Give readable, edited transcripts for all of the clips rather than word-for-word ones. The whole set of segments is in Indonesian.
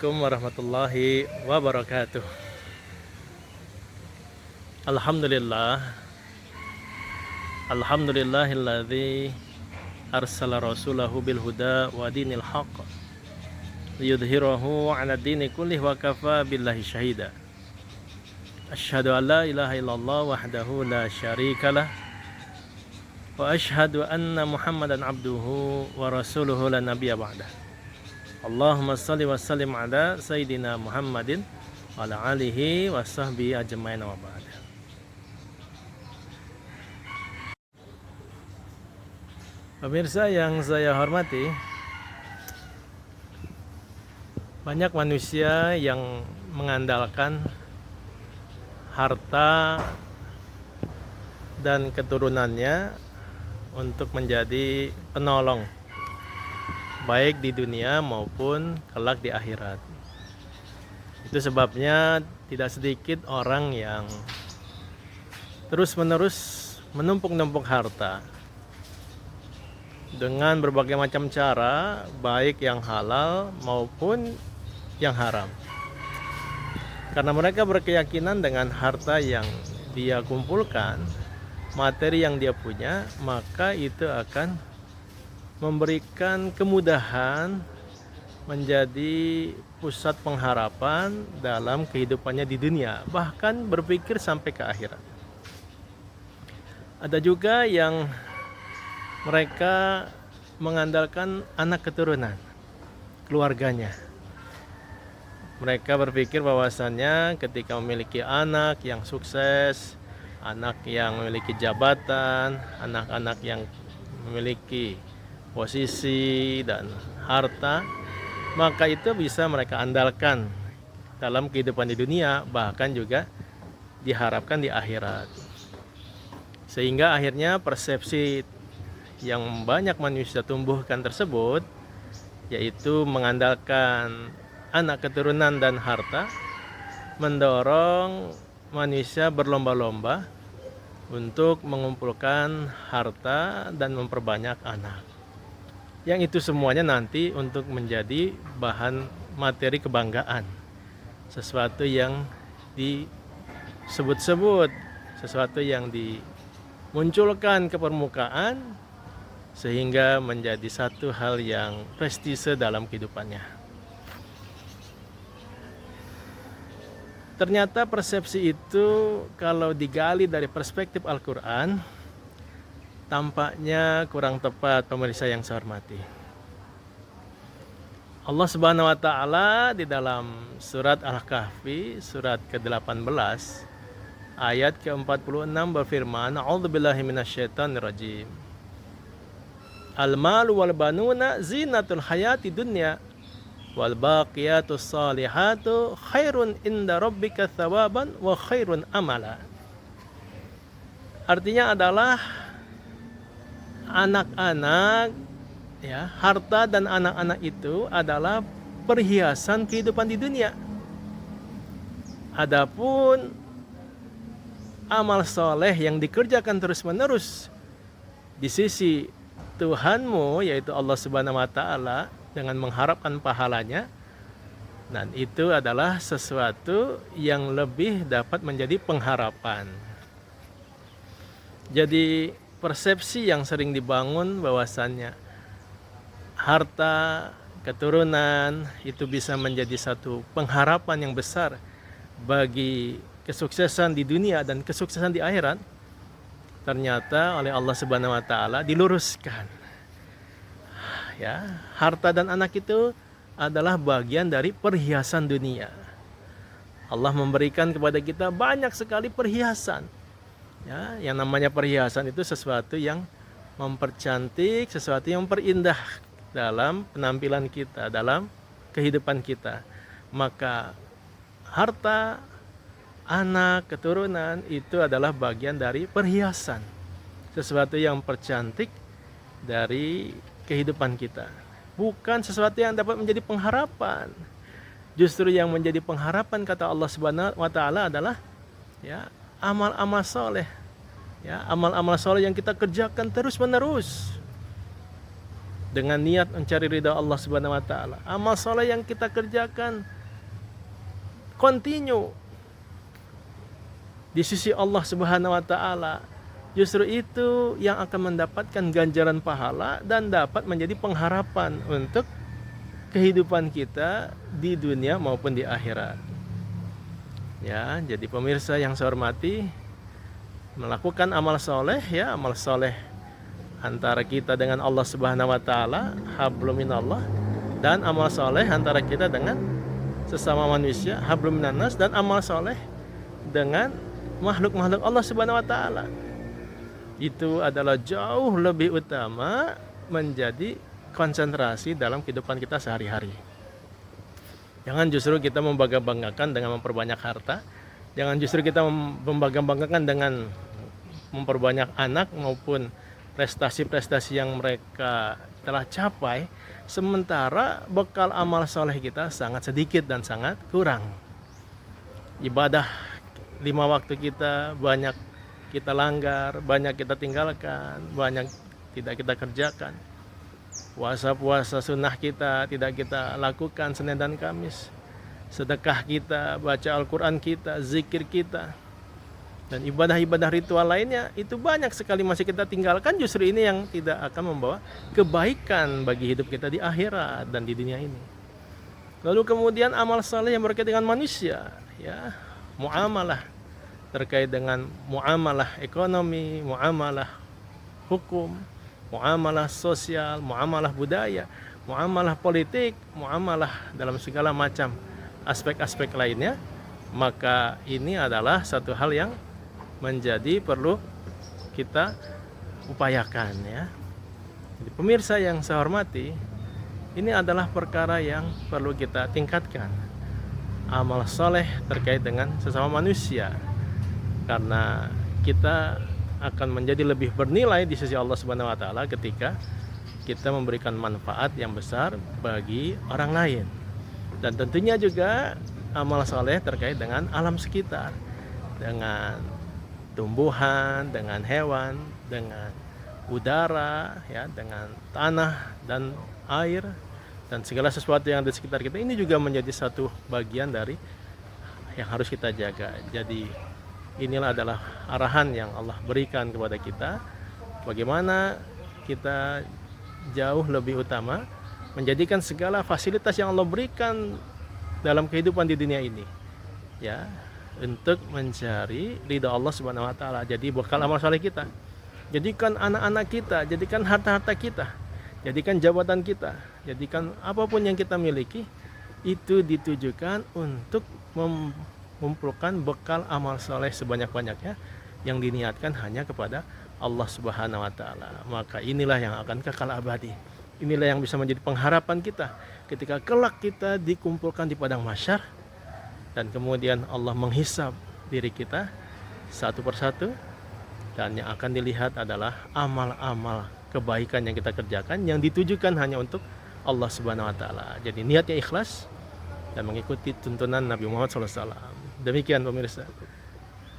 Assalamualaikum warahmatullahi wabarakatuh. Alhamdulillah. Alhamdulillahilladzi arsala rasulahu bil huda wa dinil haqq liyudhhirahu 'ala dini kullih wa kafa billahi syahida. Asyhadu an la ilaha illallah wahdahu la syarikalah wa asyhadu anna Muhammadan abduhu wa rasuluhu la nabiyya ba'dah. Allahumma salli wa sallim ala Sayyidina Muhammadin wa ala alihi wa sahbihi ajma'in wa ba'd. Pemirsa yang saya hormati, banyak manusia yang mengandalkan harta dan keturunannya untuk menjadi penolong baik di dunia maupun kelak di akhirat. Itu sebabnya tidak sedikit orang yang terus-menerus menumpuk-numpuk harta dengan berbagai macam cara, baik yang halal maupun yang haram. Karena mereka berkeyakinan dengan harta yang dia kumpulkan, materi yang dia punya, maka itu akan memberikan kemudahan menjadi pusat pengharapan dalam kehidupannya di dunia, bahkan berpikir sampai ke akhirat. Ada juga yang mereka mengandalkan anak keturunan, keluarganya. Mereka berpikir bahwasannya ketika memiliki anak yang sukses, anak yang memiliki jabatan, anak-anak yang memiliki posisi dan harta, maka itu bisa mereka andalkan dalam kehidupan di dunia, bahkan juga diharapkan di akhirat. Sehingga akhirnya persepsi yang banyak manusia tumbuhkan tersebut, yaitu mengandalkan anak keturunan dan harta, mendorong manusia berlomba-lomba untuk mengumpulkan harta dan memperbanyak anak. Yang itu semuanya nanti untuk menjadi bahan materi kebanggaan, sesuatu yang disebut-sebut, sesuatu yang dimunculkan ke permukaan sehingga menjadi satu hal yang prestise dalam kehidupannya. Ternyata persepsi itu kalau digali dari perspektif Al-Quran, tampaknya kurang tepat, pemirsa yang saya hormati. Allah Subhanahu wa taala di dalam surat Al-Kahfi surat ke-18 ayat ke-46 berfirman, A'udzubillahi minasyaitonir rajim. Al-malu wal banuna zinatul hayati dunya wal baqiyatus salihatu khairun inda rabbika thawaban wa khairun amala. Artinya adalah anak-anak, ya, harta dan anak-anak itu adalah perhiasan kehidupan di dunia. Adapun amal soleh yang dikerjakan terus-menerus di sisi Tuhanmu, yaitu Allah Subhanahu wa taala, dengan mengharapkan pahalanya, dan itu adalah sesuatu yang lebih dapat menjadi pengharapan. Jadi persepsi yang sering dibangun bahwasannya harta keturunan itu bisa menjadi satu pengharapan yang besar bagi kesuksesan di dunia dan kesuksesan di akhirat, ternyata oleh Allah Subhanahu wa taala diluruskan. Ya, harta dan anak itu adalah bagian dari perhiasan dunia. Allah memberikan kepada kita banyak sekali perhiasan. Ya, yang namanya perhiasan itu sesuatu yang mempercantik, sesuatu yang memperindah dalam penampilan kita, dalam kehidupan kita. Maka harta, anak, keturunan itu adalah bagian dari perhiasan, sesuatu yang mempercantik dari kehidupan kita. Bukan sesuatu yang dapat menjadi pengharapan. Justru yang menjadi pengharapan, kata Allah Subhanahu wa taala, adalah ya, amal-amal soleh, ya, amal-amal soleh yang kita kerjakan terus-menerus dengan niat mencari ridha Allah Subhanahu wa taala. Amal soleh yang kita kerjakan continue di sisi Allah Subhanahu wa taala. Justru itu yang akan mendapatkan ganjaran pahala dan dapat menjadi pengharapan untuk kehidupan kita di dunia maupun di akhirat. Ya, jadi pemirsa yang saya hormati, melakukan amal soleh, ya, amal soleh antara kita dengan Allah Subhanahu wa taala, hablum minallah, dan amal soleh antara kita dengan sesama manusia, hablum minannas, dan amal soleh dengan makhluk-makhluk Allah Subhanahu wa taala. Itu adalah jauh lebih utama menjadi konsentrasi dalam kehidupan kita sehari-hari. Jangan justru kita membangga-banggakan dengan memperbanyak harta. Jangan justru kita membangga-banggakan dengan memperbanyak anak maupun prestasi-prestasi yang mereka telah capai, sementara bekal amal soleh kita sangat sedikit dan sangat kurang. Ibadah 5 waktu kita banyak kita langgar, banyak kita tinggalkan, banyak tidak kita kerjakan. Puasa-puasa sunnah kita tidak kita lakukan Senin dan Kamis. Sedekah kita, baca Al-Quran kita, zikir kita, dan ibadah-ibadah ritual lainnya itu banyak sekali masih kita tinggalkan. Justru ini yang tidak akan membawa kebaikan bagi hidup kita di akhirat dan di dunia ini. Lalu kemudian amal saleh yang berkaitan dengan manusia, ya, muamalah, terkait dengan muamalah ekonomi, muamalah hukum, muamalah sosial, muamalah budaya, muamalah politik, muamalah dalam segala macam aspek-aspek lainnya. Maka ini adalah satu hal yang menjadi perlu kita upayakan, ya. Jadi pemirsa yang saya hormati, ini adalah perkara yang perlu kita tingkatkan, amal soleh terkait dengan sesama manusia, karena kita akan menjadi lebih bernilai di sisi Allah Subhanahu wa taala ketika kita memberikan manfaat yang besar bagi orang lain. Dan tentunya juga amal soleh terkait dengan alam sekitar, dengan tumbuhan, dengan hewan, dengan udara, ya, dengan tanah dan air, dan segala sesuatu yang ada di sekitar kita. Ini juga menjadi satu bagian dari yang harus kita jaga. Jadi inilah adalah arahan yang Allah berikan kepada kita, bagaimana kita jauh lebih utama menjadikan segala fasilitas yang Allah berikan dalam kehidupan di dunia ini, ya, untuk mencari ridha Allah Subhanahu wa taala. Jadi bekal amal saleh kita, jadikan anak-anak kita, jadikan harta-harta kita, jadikan jabatan kita, jadikan apapun yang kita miliki itu ditujukan untuk mengumpulkan bekal amal soleh sebanyak-banyaknya yang diniatkan hanya kepada Allah Subhanahu wa taala. Maka inilah yang akan kekal abadi. Inilah yang bisa menjadi pengharapan kita ketika kelak kita dikumpulkan di padang mahsyar dan kemudian Allah menghisab diri kita satu persatu, dan yang akan dilihat adalah amal-amal kebaikan yang kita kerjakan yang ditujukan hanya untuk Allah Subhanahu wa taala. Jadi niatnya ikhlas dan mengikuti tuntunan Nabi Muhammad SAW. Demikian pemirsa,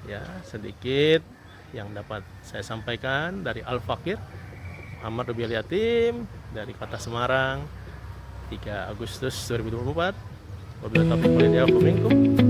ya, sedikit yang dapat saya sampaikan dari Al-Fakir Muhammad Rubial Yatim dari Kota Semarang, 3 Agustus 2024. Wabillahi taufiq wal hidayah.